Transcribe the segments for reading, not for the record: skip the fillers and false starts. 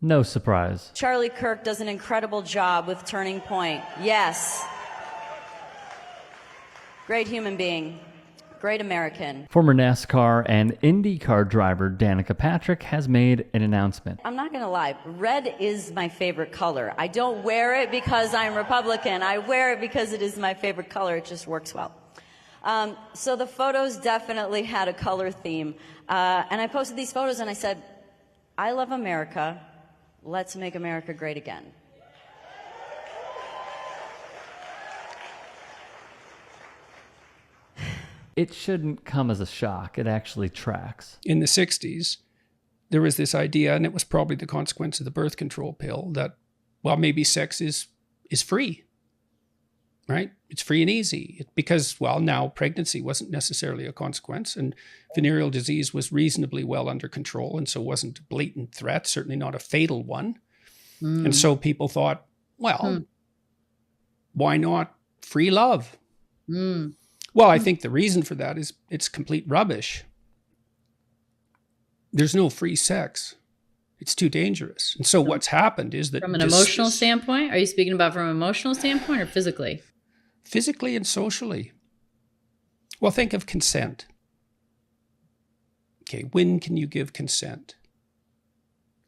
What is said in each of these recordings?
No surprise. Charlie Kirk does an incredible job with Turning Point. Yes. Great human being. Great American. Former NASCAR and Indy Car driver Danica Patrick has made an announcement. I'm not going to lie. Red is my favorite color. I don't wear it because I'm Republican. I wear it because it is my favorite color. It just works well. So the photos definitely had a color theme. And I posted these photos and I said, I love America. Let's make America great again. It shouldn't come as a shock. It actually tracks. In the 60s, there was this idea, and it was probably the consequence of the birth control pill, that, well, maybe sex is free, right? It's free and easy because, well, now pregnancy wasn't necessarily a consequence, and venereal disease was reasonably well under control, and so wasn't a blatant threat, certainly not a fatal one. And so people thought, well, why not free love? Well, I think the reason for that is it's complete rubbish. There's no free sex. It's too dangerous. And so what's happened is that... From an emotional standpoint? Are you speaking about from an emotional standpoint or physically? Physically and socially. Well, think of consent. Okay, when can you give consent?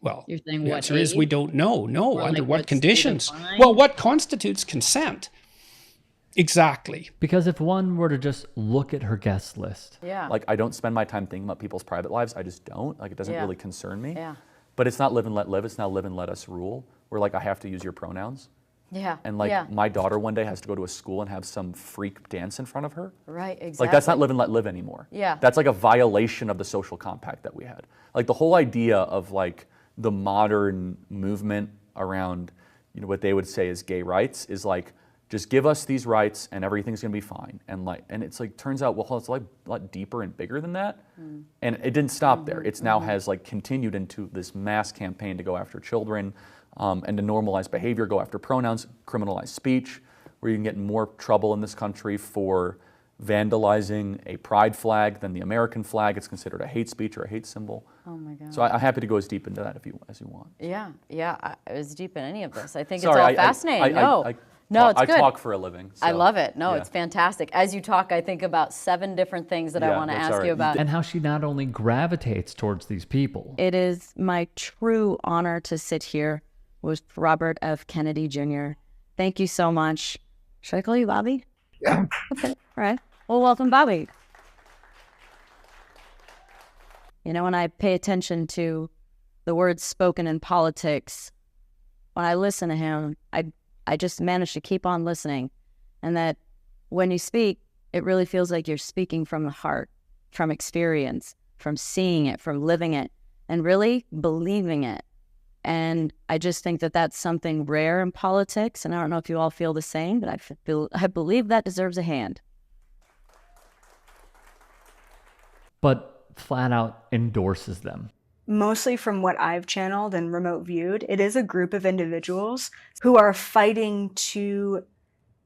Well, you're saying the what answer age? is we don't know. No, Or under like what what conditions? state of mind? Well, what constitutes consent? Exactly. Because if one were to just look at her guest list. Yeah. Like, I don't spend my time thinking about people's private lives. I just don't. Like, it doesn't Yeah. really concern me. Yeah. But it's not live and let live. It's now live and let us rule. Where, like, I have to use your pronouns. Yeah. And, like, yeah. my daughter one day has to go to a school and have some freak dance in front of her. Right, exactly. Like, that's not live and let live anymore. Yeah. That's like a violation of the social compact that we had. Like, the whole idea of, like, the modern movement around, you know, what they would say is gay rights is like, just give us these rights and everything's gonna be fine. And like, and it's like, turns out, well, it's like a lot deeper and bigger than that. And it didn't stop there. It's now has like continued into this mass campaign to go after children and to normalize behavior, go after pronouns, criminalize speech, where you can get in more trouble in this country for vandalizing a pride flag than the American flag. It's considered a hate speech or a hate symbol. Oh my God. So I'm happy to go as deep into that as you want. Yeah, as deep in any of this. I think Sorry, it's all fascinating. No, it's good. I talk for a living. So, I love it. No, yeah. it's fantastic. As you talk, I think about 7 different things that I Yeah, want to that's ask all you right. about. And how she not only gravitates towards these people. It is my true honor to sit here with Robert F. Kennedy Jr. Thank you so much. Should I call you Bobby? Yeah. Okay, all right. Well, welcome, Bobby. You know, when I pay attention to the words spoken in politics, when I listen to him, I just manage to keep on listening. And that when you speak, it really feels like you're speaking from the heart, from experience, from seeing it, from living it, and really believing it. And I just think that that's something rare in politics. And I don't know if you all feel the same, but I believe that deserves a hand. But flat out endorses them. Mostly from what I've channeled and remote viewed, it is a group of individuals who are fighting to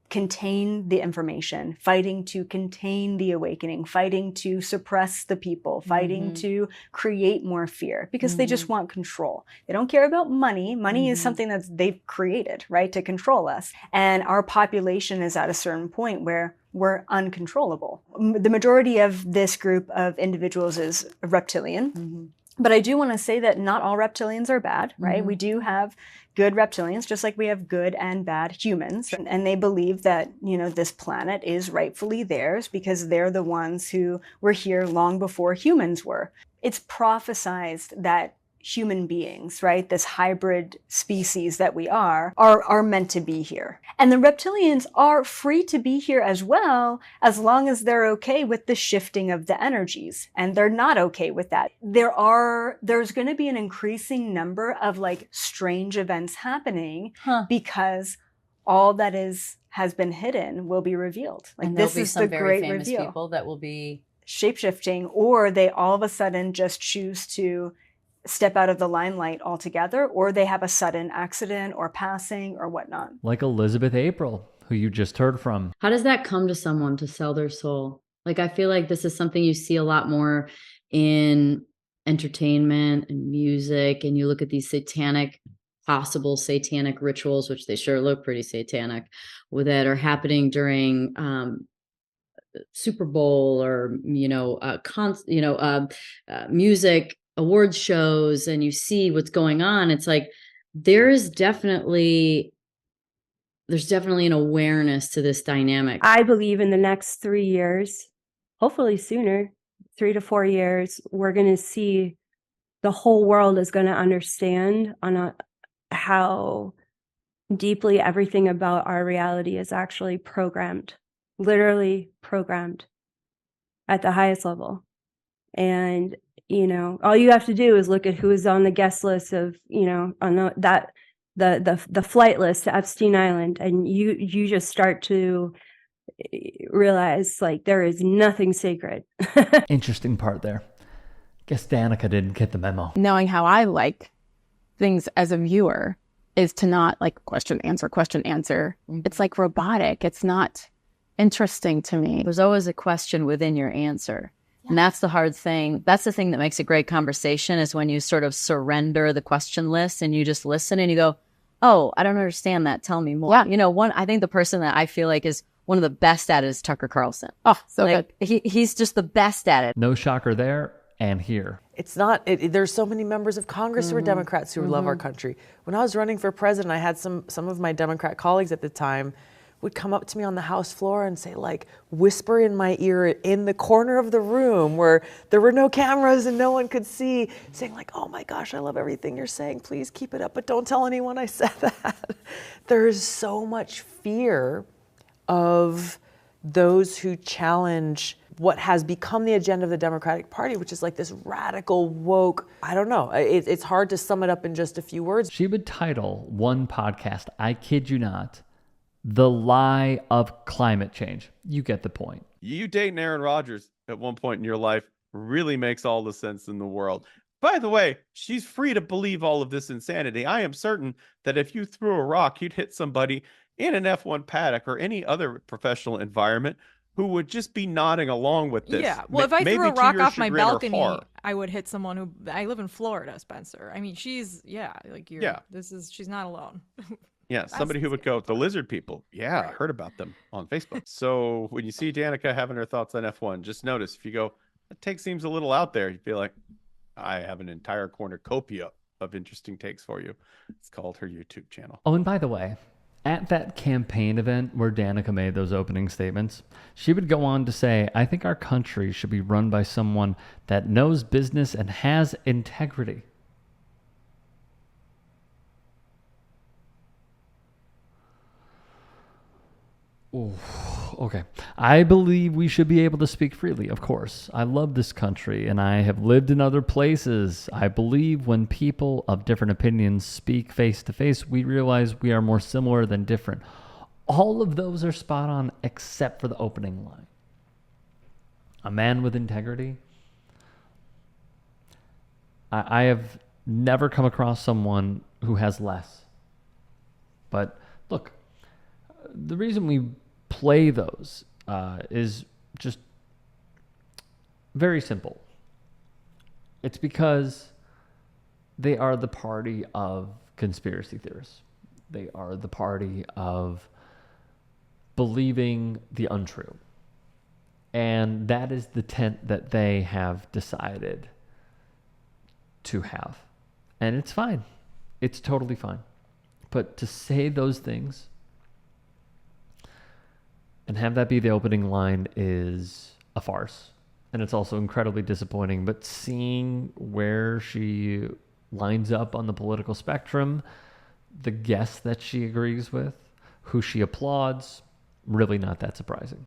contain the information, fighting to contain the awakening, fighting to suppress the people, fighting to create more fear because they just want control. They don't care about money. Money is something that they've created, right, to control us. And our population is at a certain point where we're uncontrollable. The majority of this group of individuals is reptilian. But I do want to say that not all reptilians are bad, right? We do have good reptilians, just like we have good and bad humans. And they believe that, you know, this planet is rightfully theirs because they're the ones who were here long before humans were. It's prophesized that human beings, right, this hybrid species that we are meant to be here. And the reptilians are free to be here as well, as long as they're okay with the shifting of the energies. And they're not okay with that. There's going to be an increasing number of like strange events happening because all that has been hidden will be revealed. Like And this there'll be is some the very great famous reveal. people that will be Shape-shifting, or they all of a sudden just choose to step out of the limelight altogether, or they have a sudden accident or passing or whatnot. Like Elizabeth April, who you just heard from. How does that come to someone to sell their soul? Like, I feel like this is something you see a lot more in entertainment and music, and you look at these possible satanic rituals, which they sure look pretty satanic, that are happening during Super Bowl or music awards shows, and you see what's going on. It's like there's definitely an awareness to this dynamic. I believe in the next 3 years, hopefully sooner, 3 to 4 years, we're going to see the whole world is going to understand how deeply everything about our reality is actually programmed, literally programmed at the highest level. And, all you have to do is look at who is on the guest list of, on the flight list to Epstein Island, and you just start to realize like there is nothing sacred. Interesting part there. Guess Danica didn't get the memo. Knowing how I like things as a viewer is to not like question, answer. It's like robotic. It's not interesting to me. There's always a question within your answer. And that's the hard thing. That's the thing that makes a great conversation, is when you sort of surrender the question list and you just listen and you go, oh, I don't understand that. Tell me more. Yeah. I think the person that I feel like is one of the best at it is Tucker Carlson. Oh, so good. He's just the best at it. No shocker there and here. It's not, there's so many members of Congress who are Democrats who love our country. When I was running for president, I had some of my Democrat colleagues at the time would come up to me on the House floor and say, like, whisper in my ear in the corner of the room where there were no cameras and no one could see, saying like, oh my gosh, I love everything you're saying. Please keep it up, but don't tell anyone I said that. There's so much fear of those who challenge what has become the agenda of the Democratic Party, which is like this radical, woke, I don't know. It's hard to sum it up in just a few words. She would title one podcast, I kid you not, The Lie of Climate Change. You get the point. You dating Aaron Rodgers at one point in your life really makes all the sense in the world. By the way, she's free to believe all of this insanity. I am certain that if you threw a rock, you'd hit somebody in an F1 paddock or any other professional environment who would just be nodding along with this. Yeah, well, if I threw a rock off my balcony, I would hit someone who, I live in Florida, Spencer. I mean, she's not alone. Yeah, somebody who would go, the lizard people. Yeah, right. I heard about them on Facebook. So when you see Danica having her thoughts on F1, just notice if you go, that take seems a little out there, you'd be like, I have an entire cornucopia of interesting takes for you. It's called her YouTube channel. Oh, and by the way, at that campaign event where Danica made those opening statements, she would go on to say, I think our country should be run by someone that knows business and has integrity. Ooh, okay. I believe we should be able to speak freely, of course. I love this country and I have lived in other places. I believe when people of different opinions speak face to face, we realize we are more similar than different. All of those are spot on except for the opening line. A man with integrity. I have never come across someone who has less. But look, the reason we play those is just very simple. It's because they are the party of conspiracy theorists. They are the party of believing the untrue. And that is the tent that they have decided to have. And it's fine. It's totally fine. But to say those things and have that be the opening line is a farce. And it's also incredibly disappointing. But seeing where she lines up on the political spectrum, the guests that she agrees with, who she applauds, really not that surprising.